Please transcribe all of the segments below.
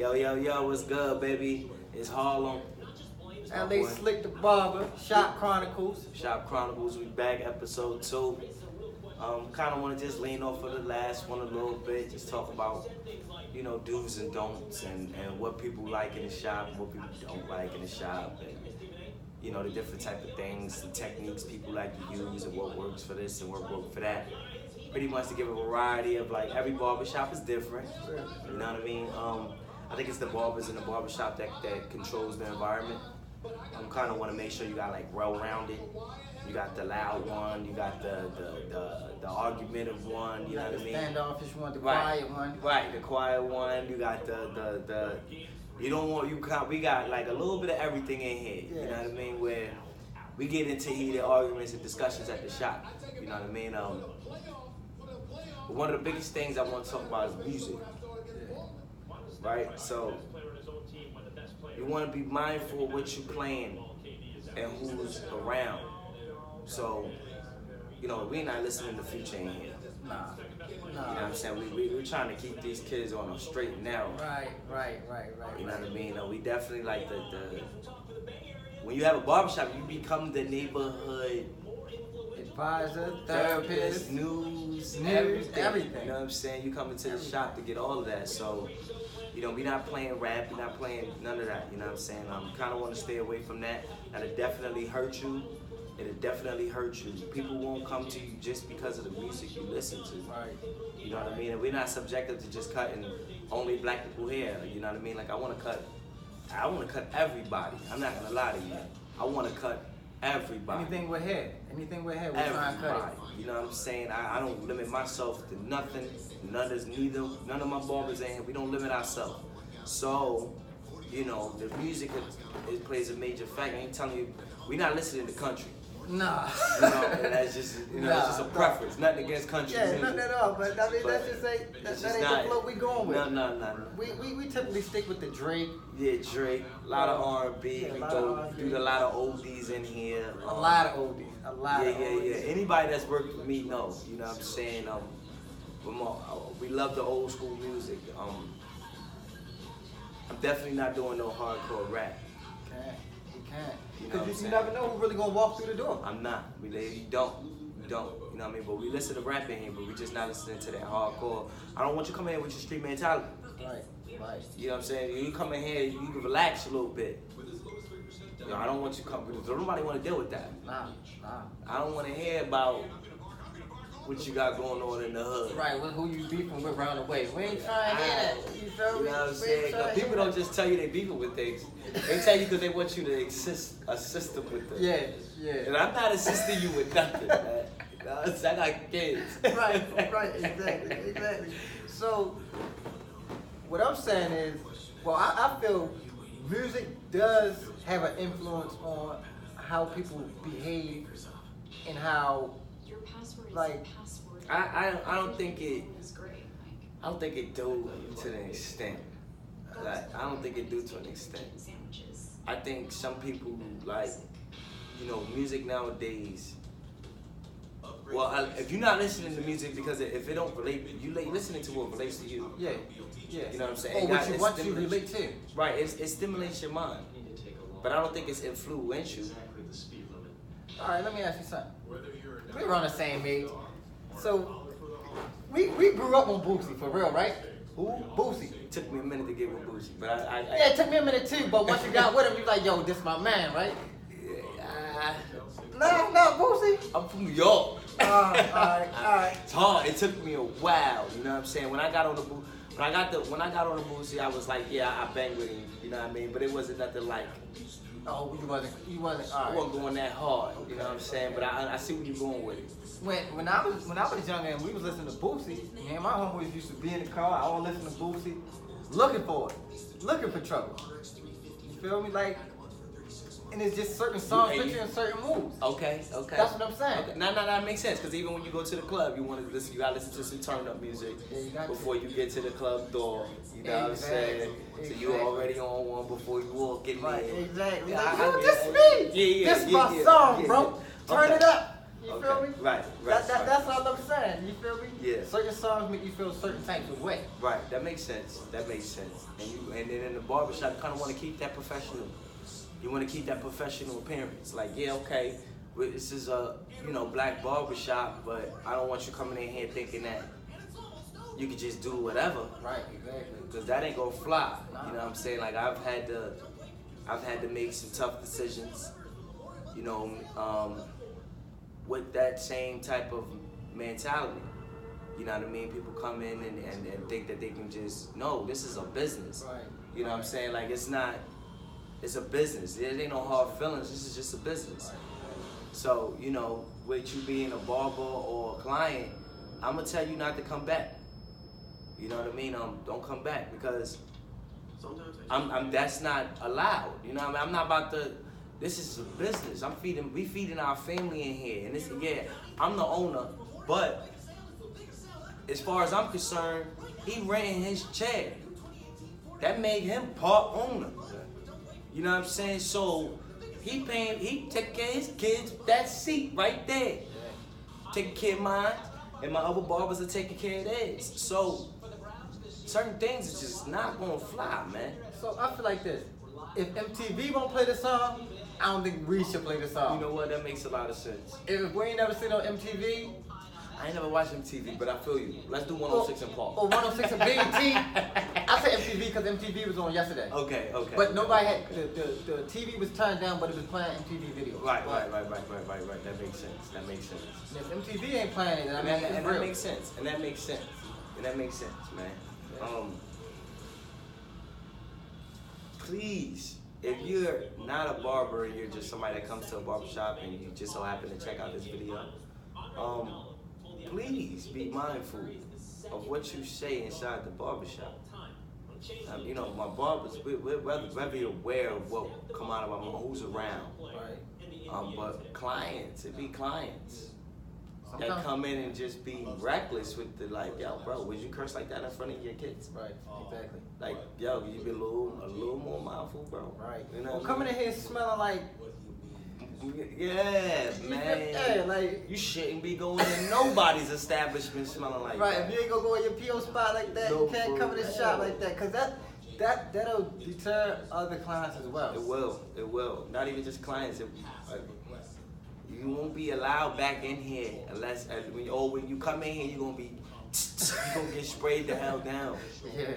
Yo, what's good, baby? It's Harlem. LA Slick the Barber, Shop Chronicles. Shop Chronicles, we back, episode 2. Kind of want to just lean off of the last one a little bit, just talk about, do's and don'ts and what people like in the shop, what people don't like in the shop, and, the different type of things, the techniques people like to use and what works for this and what works for that. Pretty much to give a variety of, like, every barbershop is different, you know what I mean? I think it's the barbers in the barbershop that controls the environment. Kind of want to make sure you got like well-rounded. You got the loud one, you got the argumentative one, you know what I mean? Standoffish one, the quiet one. Right, the quiet one. You got the we got like a little bit of everything in here. You know what I mean? Where we get into heated arguments and discussions at the shop. You know what I mean? One of the biggest things I want to talk about is music. Right? So you want to be mindful of what you're playing and who's around. So, we're not listening to Future in here. Nah. You know what I'm saying? We're trying to keep these kids on a straight and narrow. Right. You know what I mean? We definitely like the when you have a barbershop, you become the neighborhood advisor, therapist, news, everything. You know what I'm saying? You come into the shop to get all of that. So, we're not playing rap, we're not playing none of that, you know what I'm saying? Kind of want to stay away from that. That'll definitely hurt you. It'll definitely hurt you. People won't come to you just because of the music you listen to. Right. You know what I mean? And we're not subjected to just cutting only black people hair, you know what I mean? Like, I want to cut everybody. I'm not going to lie to you. I want to cut everybody. Anything with hair, we're trying to cut it. You know what I'm saying? I don't limit myself to nothing. None of my barbers in here. We don't limit ourselves. So, the music it plays a major factor. I ain't telling you, we're not listening to country. Nah. And that's just that's just a preference. Nothing against country. Yeah, nothing at all. But I mean, let's just say that ain't the flow we going with. No. We typically stick with the Drake. Yeah, Drake. A lot of R&B. Yeah, we go do a lot of oldies in here. A lot of oldies. Yeah. Anybody that's worked with me knows. You know what I'm saying? We love the old school music. I'm definitely not doing no hardcore rap. You can't. Because you never know who's really gonna walk through the door. I'm not. We don't. You know what I mean? But we listen to rap in here, but we just not listening to that hardcore. I don't want you coming in with your street mentality. Right. You know what I'm saying? You come in here, you can relax a little bit. I don't want you come because nobody want to deal with that. Nah. I don't want to hear about what you got going on in the hood. Right, who you beefing with around the way. We ain't trying to hear that. You feel me? You know what I'm saying? Because people don't just tell you they beefing with things. They tell you because they want you to assist them with them. Yeah. And I'm not assisting you with nothing, man. I got kids. Right, exactly. So, what I'm saying is, I feel music does have an influence on how people behave and how, like, I don't think it do to an extent. Like, I don't think it do to an extent. I think some people, like, music nowadays. Well, if you're not listening to music because if it don't relate, you listening to what relates to you. Yeah. You know what I'm saying? Or what you relate to. Right, it stimulates your mind. But I don't think it's influential. All right, let me ask you something. We're around the same age. So, we grew up on Boosie, for real, right? Who? Boosie. It took me a minute to get with Boosie, but yeah, it took me a minute too, but once you got with him, you like, yo, this my man, right? No, Boosie. I'm from New York. All right. It's hard. It took me a while, you know what I'm saying? When I got on the Boosie, I was like, yeah, I banged with him, you know what I mean? But it wasn't nothing like. Oh, you wasn't. All right. I wasn't going that hard, you know what I'm saying? But I see where you're going with it. When I was younger and we was listening to Boosie, me and my homeboys used to be in the car. I would listen to Boosie, looking for trouble. You feel me? Like, and it's just certain songs put you in certain moods. Okay. That's what I'm saying. Okay. No, that makes sense. Because even when you go to the club, you gotta listen to some turn up music before you get to the club door. You know what I'm saying? So you already on one before you walk in there. Right, exactly. Yeah, like, yo, this me. Yeah. This my song, bro. Turn it up. You feel me? Right. That's all I'm saying. You feel me? Yeah. Certain songs make you feel certain types of way. Right. That makes sense. And then in the barbershop, you kind of want to keep that professional. You want to keep that professional appearance. Like, yeah, okay, this is a black barbershop, but I don't want you coming in here thinking that you could just do whatever. Right. Exactly. Because that ain't gonna fly. You know what I'm saying? Like I've had to make some tough decisions. With that same type of mentality. You know what I mean? People come in and think that they can just, no, this is a business. Right. You know what I'm saying? Like it's a business. There ain't no hard feelings. This is just a business. Right. So, with you being a barber or a client, I'm gonna tell you not to come back. You know what I mean? Don't come back because that's not allowed. You know what I mean? I'm not about to. This is a business. We feeding our family in here, and I'm the owner, but as far as I'm concerned, he renting his chair. That made him part owner. You know what I'm saying? So he take care of his kids. That seat right there, taking care of mine, and my other barbers are taking care of theirs. So certain things are just not gonna fly, man. So I feel like this. If MTV won't play the song, I don't think we should play the song. You know what? That makes a lot of sense. If we ain't never seen on MTV, I ain't never watched MTV, but I feel you. Let's do 106 and Park. Or 106 and BET. I said MTV because MTV was on yesterday. Okay. But nobody had the TV was turned down, but it was playing MTV videos. Right. That makes sense. And if MTV ain't playing it, then I mean, and that makes sense. And that makes sense, man. Yeah. Please, if you're not a barber and you're just somebody that comes to a barbershop and you just so happen to check out this video, please be mindful of what you say inside the barbershop. My barbers, we're very aware of what come out of our mouth, who's around. Right. But clients, it be clients that Sometimes- come in and just be reckless with the yo, bro, would you curse like that in front of your kids? Right, exactly. Like, yo, you be a little more mindful, bro. Right. You know Well, what I coming mean? in here smelling like, Yeah, man. yeah, like, You shouldn't be going in nobody's establishment smelling like right, that. if you ain't gonna go in your PO spot like that, No, you can't for come in the real. shop like that, cause that'll deter other clients as well. It will. Not even just clients. You won't be allowed back in here unless when you come in here, you're gonna get sprayed the hell down. Yeah.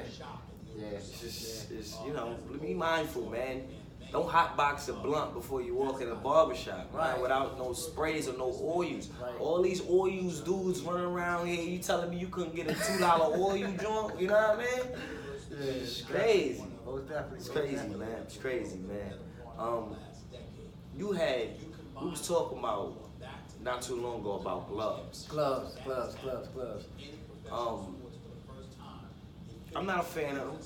It's be mindful, man. Don't hotbox a blunt before you walk in a barbershop, man, Right. without no sprays or no oils. Right. All these oils dudes running around here, you telling me you couldn't get a $2 oil joint? You know what I mean? Yeah, It's crazy. Most definitely. It's crazy, man. It's crazy, man. We was talking about not too long ago about gloves. Gloves. I'm not a fan of them.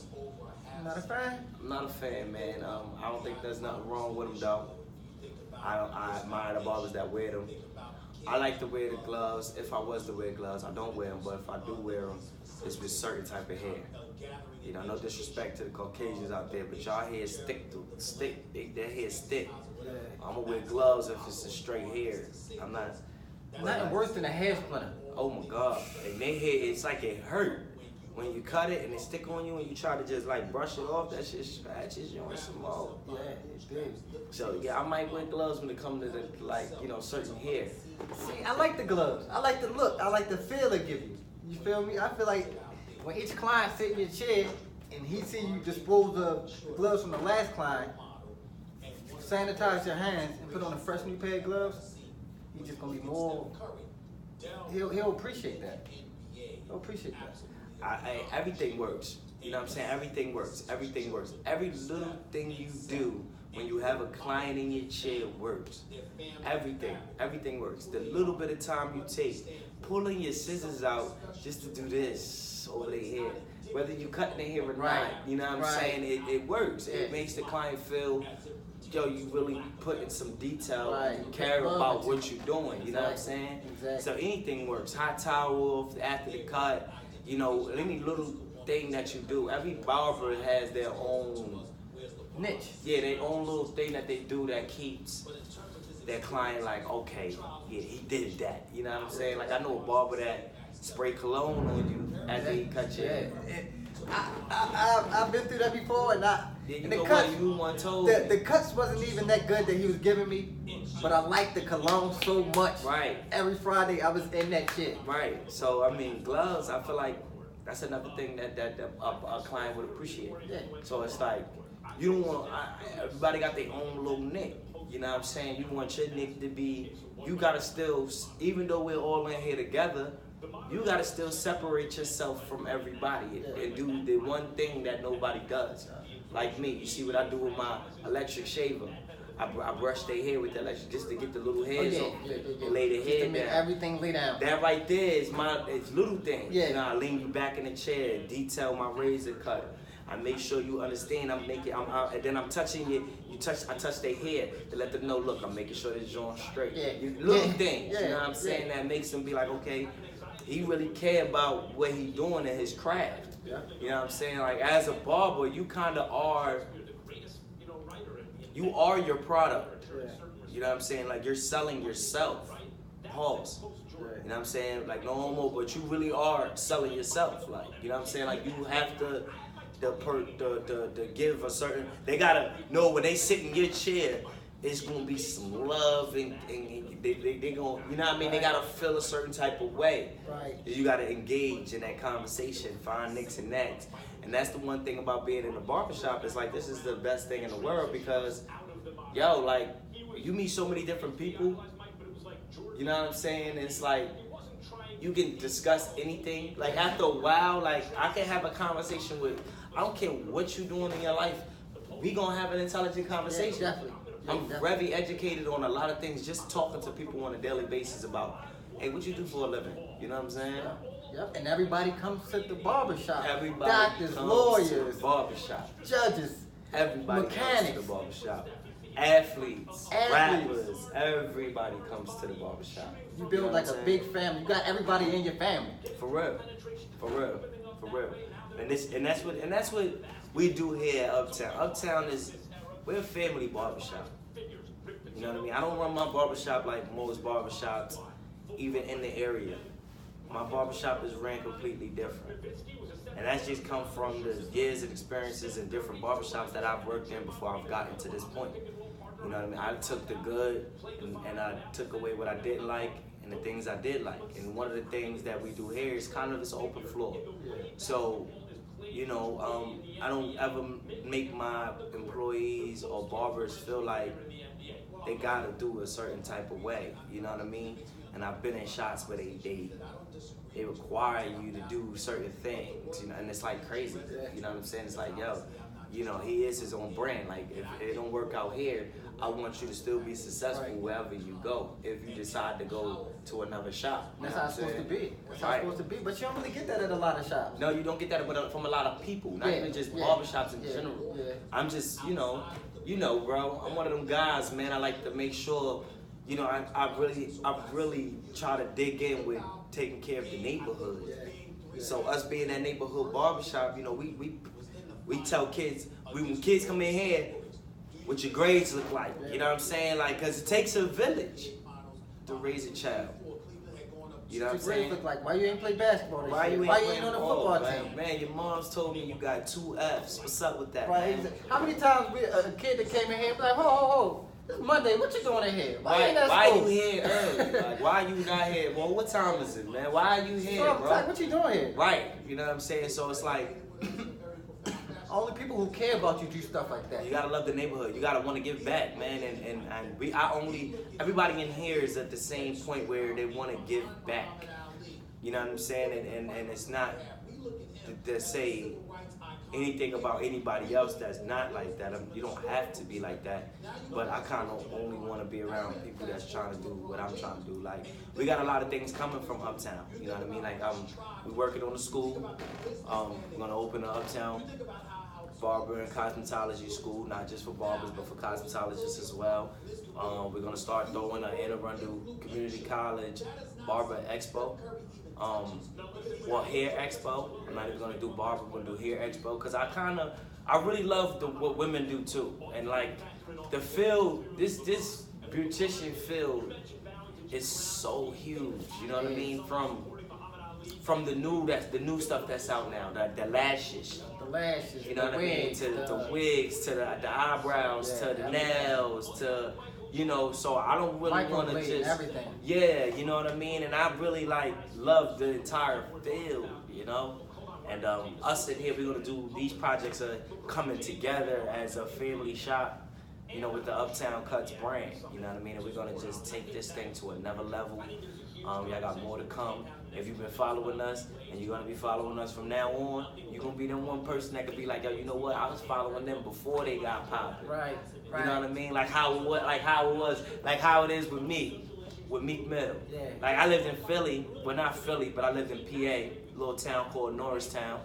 You not a fan? I'm not a fan, man. I don't think there's nothing wrong with them, though. I admire the barbers that wear them. I like to wear the gloves. If I was to wear gloves, I don't wear them, but if I do wear them, it's with certain type of hair. No disrespect to the Caucasians out there, but y'all hair stick. Their hair stick. Yeah. I'm gonna wear gloves if it's a straight hair. I'm not. Nothing worse than a hair splinter. Oh my God! And their hair, it's like it hurt when you cut it and it stick on you and you try to just brush it off. That shit scratches you and some more. Yeah, it did. So yeah, I might wear gloves when it comes to the certain hair. See, I like the gloves. I like the look. I like the feel it give you. You feel me? I feel like when each client sit in your chair and he see you dispose of the gloves from the last client, sanitize your hands and put on a fresh new pair of gloves, he's just gonna be more. He'll appreciate that. He'll appreciate that. Everything works. You know what I'm saying? Everything works. Every little thing you do when you have a client in your chair works. Everything works. The little bit of time you take, pulling your scissors out just to do this over their hair, whether you cutting their hair or Right. not, you know what I'm Right. saying? It works. Yeah. It makes the client feel, yo, you really put in some detail Right. and you care about what you're doing. You know what I'm Exactly. saying? Exactly. So anything works. Hot towel after the cut, any little thing that you do. Every barber has their own Niche. their own little thing that they do that keeps that client like, okay, yeah, he did that. You know what I'm saying? Like I know a barber that spray cologne on you after he cut your hair. I've been through that before, and Yeah, you and the know cuts, what you one told the me. cuts wasn't even that good that he was giving me, but I liked the cologne so much. Right. Every Friday I was in that shit. Right. So I mean, gloves. I feel like that's another thing that a client would appreciate. Yeah. So it's like you don't want. Everybody got their own little nick. You know what I'm saying? You want your nick to be. You gotta still, even though we're all in here together, you gotta still separate yourself from everybody and do the one thing that nobody does. Like me, you see what I do with my electric shaver. I brush their hair with the electric just to get the little hairs off and lay the Just hair to make down. everything lay down. That right there is it's little things. Yeah. You know, I lean you back in the chair, detail my razor cut. I make sure you understand. And then I'm touching you. I touch their hair to let them know. Look, I'm making sure this joint straight. Yeah. Little things. Yeah. You know what I'm saying? That makes them be like, okay, he really care about what he doing in his craft. Yeah. You know what I'm saying? Like as a barber, you kind of are. You are your product. Yeah. You know what I'm saying? Like you're selling yourself. Pause. You know what I'm saying? Like no homo, but you really are selling yourself. Like you know what I'm saying? Like you have to give a certain. They gotta know when they sit in your chair, it's gonna be some love and they gonna, you know what I mean? They gotta feel a certain type of way. Right. You gotta engage in that conversation, find nicks and necks. And that's the one thing about being in the barbershop. It's like this is the best thing in the world because, yo, like you meet so many different people. You know what I'm saying? It's like you can discuss anything. Like after a while, like I can have a conversation with. I don't care what you're doing in your life. We gonna have an intelligent conversation. Yeah, definitely. Yeah, I'm very educated on a lot of things. Just talking to people on a daily basis about, hey, what you do for a living? You know what I'm saying? Yep. And everybody comes to the barbershop. Everybody Doctors, comes lawyers, to the barbershop. judges, Everybody mechanics. comes to the barbershop. Athletes, rappers, everybody comes to the barbershop. You build know like what a I'm big saying? family. You got everybody in your family. For real, for real, for real. And that's what we do here at Uptown. Uptown is we're a family barbershop. You know what I mean? I don't run my barbershop like most barbershops, even in the area. My barbershop is ran completely different. And that's just come from the years of experiences in different barbershops that I've worked in before I've gotten to this point. You know what I mean? I took the good and I took away what I didn't like and the things I did like. And one of the things that we do here is kind of this open floor. So, you know, I don't ever make my employees or barbers feel like they gotta do a certain type of way. You know what I mean? And I've been in shots where they require you to do certain things, you know, and it's like crazy. You know what I'm saying? It's like, yo, you know, he is his own brand. Like, if it don't work out here, I want you to still be successful wherever you go. If you decide to go to another shop, That's how it's supposed to be. That's how it's supposed to be. But you don't really get that at a lot of shops. No, you don't get that from a lot of people, not even just barbershops in general. Yeah. I'm just, you know, bro. I'm one of them guys, man. I like to make sure, you know, I really try to dig in with taking care of the neighborhood. So us being that neighborhood barbershop, you know, we tell kids, when kids come in here, what your grades look like. You know what I'm saying? Like, cause it takes a village to raise a child. You know what I'm saying? Look like, why you ain't play basketball this year? You Why you ain't on the football man? team? Man, your mom's told me you got 2 Fs. What's up with that, Right. man? How many times a kid that came in here be like, ho, it's Monday, what you doing in here? Why you ain't at Why school? you here early? Like, why you not here? Well, what time is it, man? Why are you here, So, bro? like, what you doing here? Right. You know what I'm saying? So it's like, Only people who care about you do stuff like that. you gotta love the neighborhood. You gotta want to give back, man. And everybody in here is at the same point where they want to give back. You know what I'm saying? And it's not to say anything about anybody else that's not like that. You don't have to be like that. But I kind of only want to be around people that's trying to do what I'm trying to do. Like, we got a lot of things coming from Uptown. You know what I mean? Like, we're working on the school. We're gonna open an Uptown barber and cosmetology school, not just for barbers, but for cosmetologists as well. We're gonna start throwing an Anne Arundel Community College Barber Expo. Hair Expo. I'm not even gonna do barber, I'm gonna do hair expo, because I really love what women do too. And like the field, this beautician field is so huge. You know what I mean? From the new stuff that's out now, the lashes. The lashes. You know what I mean? To the wigs, to the eyebrows, to the nails, to so I don't really want to just everything. Yeah, you know what I mean? And I really love the entire field, And us in here, we're gonna do these projects are coming together as a family shop, with the Uptown Cuts brand. You know what I mean? And we're gonna just take this thing to another level. Y'all got more to come. If you've been following us and you're gonna be following us from now on, you're gonna be the one person that could be like, yo, you know what? I was following them before they got popping. Right. You know what I mean? Like how it is with me, with Meek Mill. Yeah. Like I lived in Philly, well not Philly, but I lived in PA, a little town called Norristown,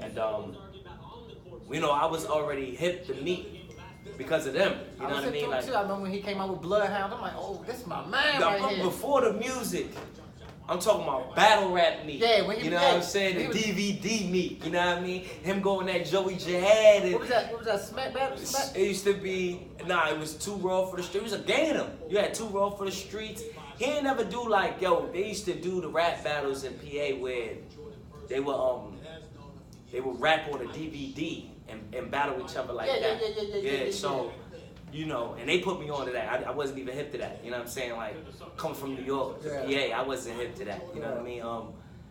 and I was already hip to Meek because of them. You know what I mean? Like, I remember when he came out with Bloodhound. I'm like, oh, this is my man right here. Before the music. I'm talking about battle rap Meek. Yeah, when he, what I'm saying? The DVD Meek. You know what I mean? Him going that Joey Jihad. And what was that? Smack battle? It used to be, it was Too Raw for the Streets. It was a gang of them. You had Too Raw for the Streets. He ain't never do they used to do the rap battles in PA where they would rap on a DVD and battle each other like that. Yeah. So. And they put me on to that. I wasn't even hip to that. You know what I'm saying? Like, coming from New York to PA, I wasn't hip to that. You know what I mean?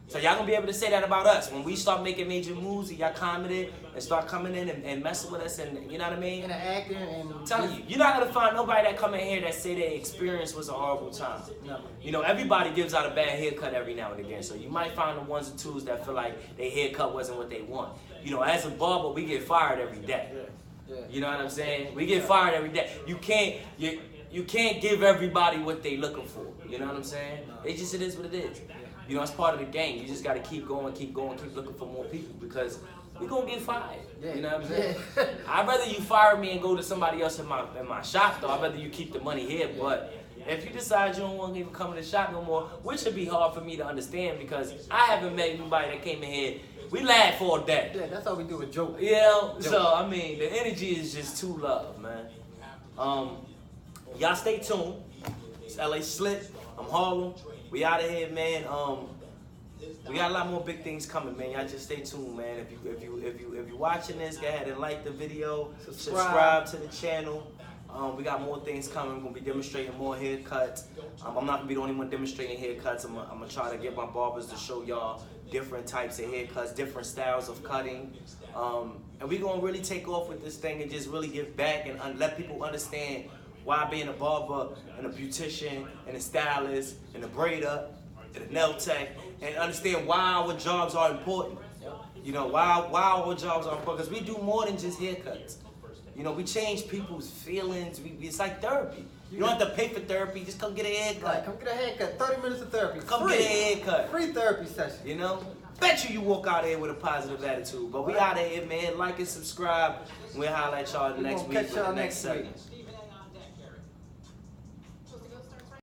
So y'all gonna be able to say that about us. When we start making major moves, and y'all commented and start coming in and messing with us, and you know what I mean? And acting and... I'm telling you, you're not gonna find nobody that come in here that say their experience was a horrible time. No. Everybody gives out a bad haircut every now and again. So you might find the ones and twos that feel like their haircut wasn't what they want. As a barber, we get fired every day. Yeah. You know what I'm saying? We get fired every day. You can't give everybody what they looking for. You know what I'm saying? It is what it is. It's part of the game. You just got to keep going, keep looking for more people because we gonna get fired. You know what I'm saying? I'd rather you fire me and go to somebody else in my shop though. I'd rather you keep the money here. But if you decide you don't want to even come to the shop no more, which would be hard for me to understand because I haven't met anybody that came in here. We laugh all day. Yeah, that's all we do, a joke. So I mean, the energy is just too love, man. Y'all stay tuned. It's LA Slick. I'm Harlem. We out of here, man. We got a lot more big things coming, man. Y'all just stay tuned, man. If you watching this, go ahead and like the video. Subscribe to the channel. We got more things coming. We're gonna be demonstrating more haircuts. I'm not gonna be the only one demonstrating haircuts. I'm gonna try to get my barbers to show y'all different types of haircuts, different styles of cutting. And we're gonna really take off with this thing and just really give back and let people understand why being a barber and a beautician and a stylist and a braider and a nail tech and understand why our jobs are important. Why our jobs are important, because we do more than just haircuts. We change people's feelings. It's like therapy. You don't have to pay for therapy. Just come get a haircut. Right, come get a haircut. 30 minutes of therapy. Come get a haircut. Free therapy session. Bet you walk out of here with a positive attitude. But we out of here, man. Like and subscribe. We'll holler at y'all next week for the next segment.